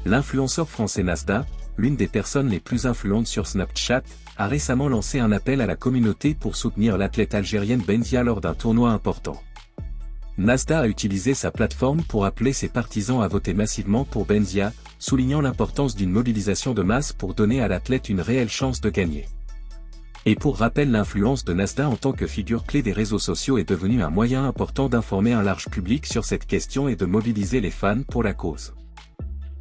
L'influenceur français Nasda, l'une des personnes les plus influentes sur Snapchat, a récemment lancé un appel à la communauté pour soutenir l'athlète algérienne Benzia lors d'un tournoi important. Nasda a utilisé sa plateforme pour appeler ses partisans à voter massivement pour Benzia, soulignant l'importance d'une mobilisation de masse pour donner à l'athlète une réelle chance de gagner. Et pour rappel, l'influence de Nasda en tant que figure clé des réseaux sociaux est devenue un moyen important d'informer un large public sur cette question et de mobiliser les fans pour la cause.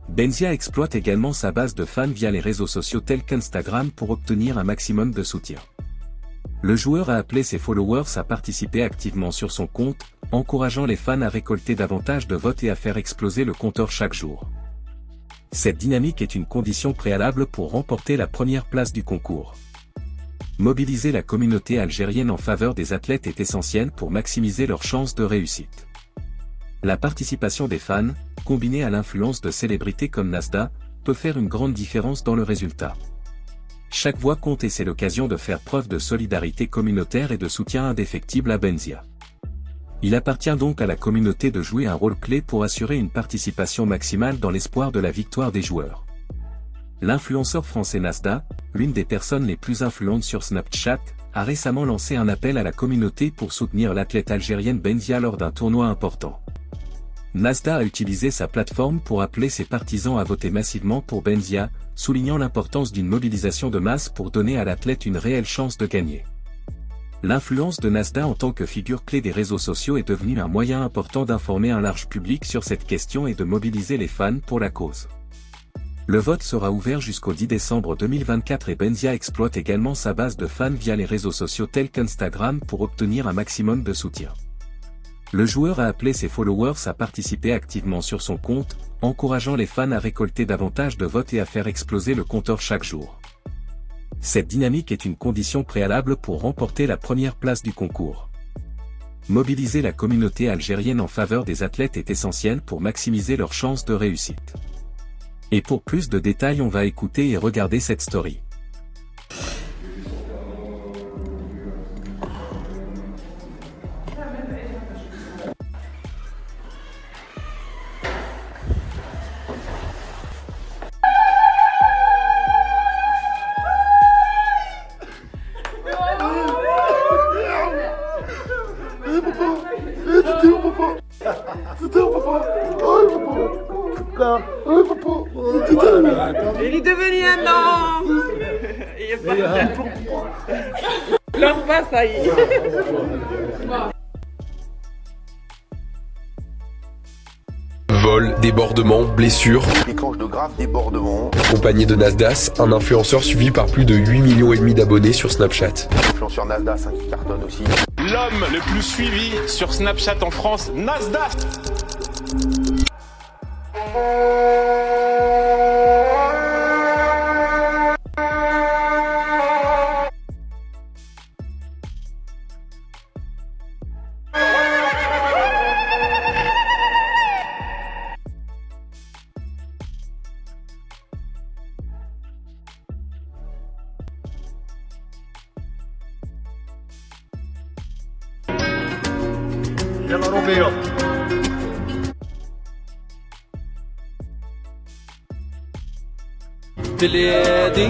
Benzia exploite également sa base de fans via les réseaux sociaux tels qu'Instagram pour obtenir un maximum de soutien. Le joueur a appelé ses followers à participer activement sur son compte, encourageant les fans à récolter davantage de votes et à faire exploser le compteur chaque jour. Cette dynamique est une condition préalable pour remporter la première place du concours. Mobiliser la communauté algérienne en faveur des athlètes est essentiel pour maximiser leurs chances de réussite. La participation des fans, combinée à l'influence de célébrités comme Nasda, peut faire une grande différence dans le résultat. Chaque voix compte et c'est l'occasion de faire preuve de solidarité communautaire et de soutien indéfectible à Benzia. Il appartient donc à la communauté de jouer un rôle clé pour assurer une participation maximale dans l'espoir de la victoire des joueurs. L'influenceur français Nasda, l'une des personnes les plus influentes sur Snapchat, a récemment lancé un appel à la communauté pour soutenir l'athlète algérienne Benzia lors d'un tournoi important. Nasda a utilisé sa plateforme pour appeler ses partisans à voter massivement pour Benzia, soulignant l'importance d'une mobilisation de masse pour donner à l'athlète une réelle chance de gagner. L'influence de Nasda en tant que figure clé des réseaux sociaux est devenue un moyen important d'informer un large public sur cette question et de mobiliser les fans pour la cause. Le vote sera ouvert jusqu'au 10 décembre 2024 et Benzia exploite également sa base de fans via les réseaux sociaux tels qu'Instagram pour obtenir un maximum de soutien. Le joueur a appelé ses followers à participer activement sur son compte, encourageant les fans à récolter davantage de votes et à faire exploser le compteur chaque jour. Cette dynamique est une condition préalable pour remporter la première place du concours. Mobiliser la communauté algérienne en faveur des athlètes est essentiel pour maximiser leurs chances de réussite. Et pour plus de détails, on va écouter et regarder cette story. Il est devenu un homme. Il est parti. Leur bas, ça y est. Vol, débordement, blessures. Déclenche de graves débordements. Accompagné de Nasdas, un influenceur suivi par plus de 8,5 millions d'abonnés sur Snapchat. Influenceur Nasdaq, qui cartonne aussi. L'homme le plus suivi sur Snapchat en France, Nasda. يلا روميو بلادي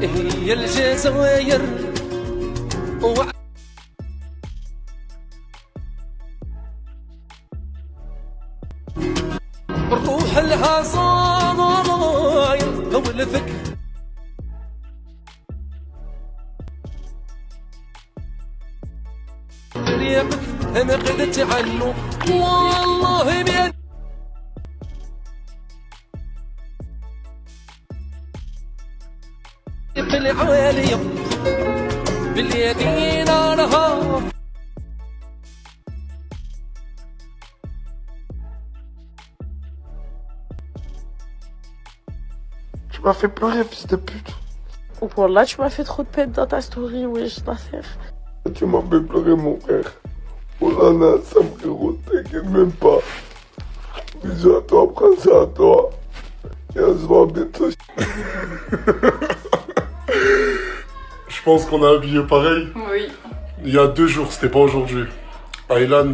هي الجزائر روح لها صاير دولتك ريقك انا قدت عنه والله بيد بالعالية باليدين نهار Tu m'as fait pleurer, fils de pute. Wallah, tu m'as fait trop de peine dans ta story, wesh, Nasser. Tu m'as fait pleurer, mon frère. Oh là là, ça me frérot, t'inquiète même pas. Bisous à toi, prends ça à toi. Et on se voit bientôt. Je pense qu'on a habillé pareil. Oui. Il y a 2 jours, c'était pas aujourd'hui. Aylan,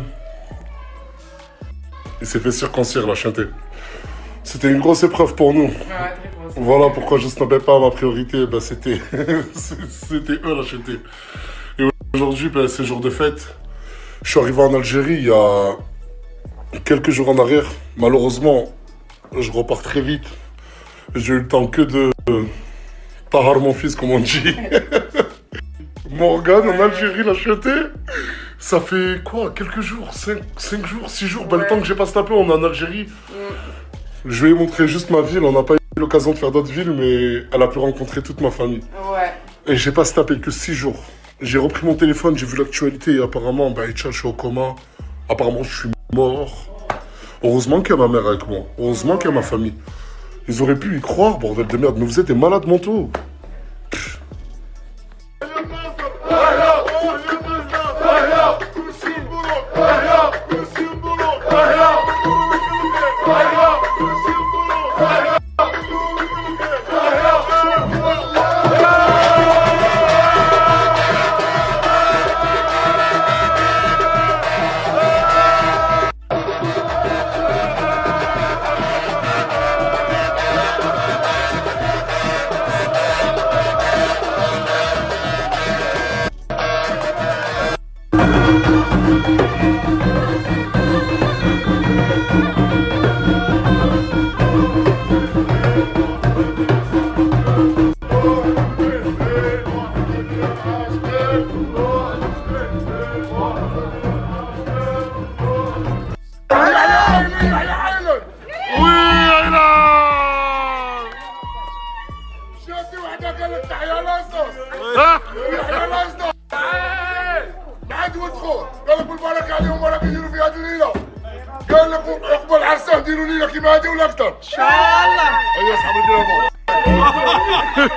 il s'est fait circoncire, la chanté. C'était une grosse épreuve pour nous. Ouais, très grosse. Voilà pourquoi je snappais pas ma priorité. Ben, c'était c'était eux la chanter. Et aujourd'hui, ben, c'est jour de fête. Je suis arrivé en Algérie il y a quelques jours en arrière. Malheureusement, je repars très vite. J'ai eu le temps que de tahar mon fils, comme on dit. Morgane en Algérie l'a chanté. Ça fait quoi? Quelques jours? 5 jours, 6 jours. Ben, le temps que j'ai pas snappé, on est en Algérie. Je vais lui montrer juste ma ville. On n'a pas eu l'occasion de faire d'autres villes, mais elle a pu rencontrer toute ma famille. Ouais. Et j'ai pas snappé que 6 jours. J'ai repris mon téléphone, j'ai vu l'actualité et apparemment, bah, je suis au coma. Apparemment, je suis mort. Heureusement qu'il y a ma mère avec moi. Heureusement qu'il y a ma famille. Ils auraient pu y croire, bordel de merde. Mais vous êtes des malades mentaux.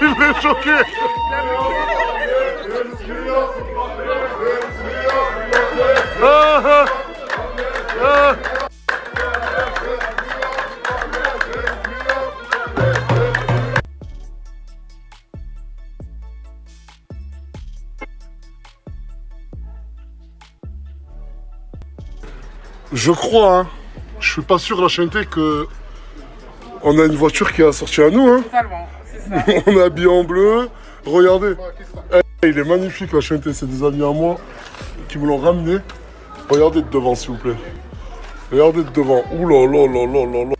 Il est choqué. Je crois, hein, je suis pas sûr la chanter que on a une voiture qui est assortie à nous, hein. Totalement, c'est ça. On est habillé en bleu. Regardez. Il est magnifique la chanter, c'est des amis à moi qui me l'ont ramené. Regardez de devant s'il vous plaît. Regardez de devant. Ouh là là là là là là.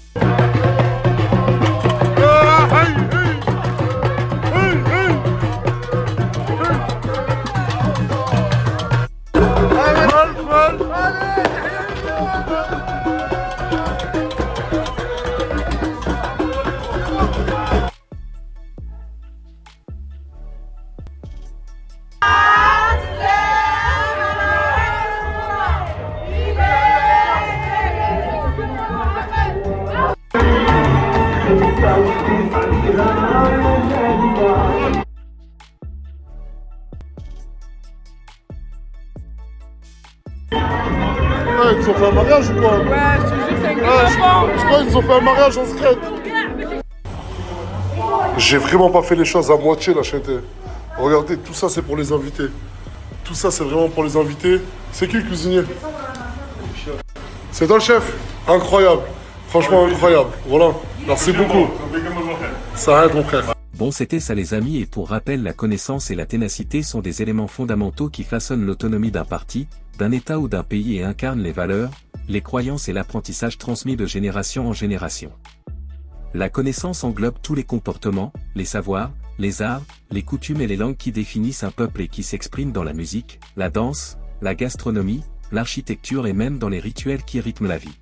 Ils ont fait un mariage ou quoi? Ouais, je te jure, c'est une enfant. Je crois qu'ils ont fait un mariage en secret. J'ai vraiment pas fait les choses à moitié la chanter. Regardez, tout ça c'est pour les invités. Tout ça c'est vraiment pour les invités. C'est qui le cuisinier? C'est toi le chef? Incroyable. Franchement incroyable. Voilà. Merci beaucoup. Ça aide mon frère. Bon, c'était ça les amis, et pour rappel, la connaissance et la ténacité sont des éléments fondamentaux qui façonnent l'autonomie d'un parti, d'un État ou d'un pays et incarnent les valeurs, les croyances et l'apprentissage transmis de génération en génération. La connaissance englobe tous les comportements, les savoirs, les arts, les coutumes et les langues qui définissent un peuple et qui s'expriment dans la musique, la danse, la gastronomie, l'architecture et même dans les rituels qui rythment la vie.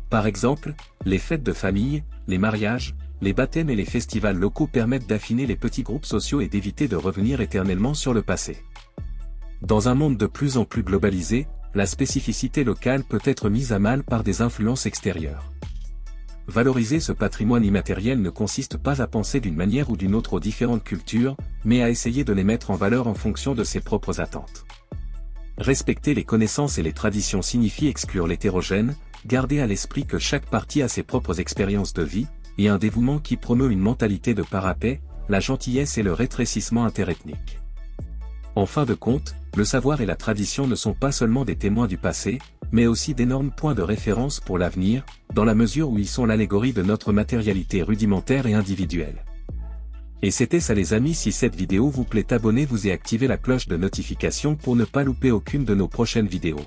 Par exemple, les fêtes de famille, les mariages, les baptêmes et les festivals locaux permettent d'affiner les petits groupes sociaux et d'éviter de revenir éternellement sur le passé. Dans un monde de plus en plus globalisé, la spécificité locale peut être mise à mal par des influences extérieures. Valoriser ce patrimoine immatériel ne consiste pas à penser d'une manière ou d'une autre aux différentes cultures, mais à essayer de les mettre en valeur en fonction de ses propres attentes. Respecter les connaissances et les traditions signifie exclure l'hétérogène, garder à l'esprit que chaque partie a ses propres expériences de vie, et un dévouement qui promeut une mentalité de parapet, la gentillesse et le rétrécissement interethnique. En fin de compte, le savoir et la tradition ne sont pas seulement des témoins du passé, mais aussi d'énormes points de référence pour l'avenir, dans la mesure où ils sont l'allégorie de notre matérialité rudimentaire et individuelle. Et c'était ça les amis, si cette vidéo vous plaît, abonnez-vous et activez la cloche de notification pour ne pas louper aucune de nos prochaines vidéos.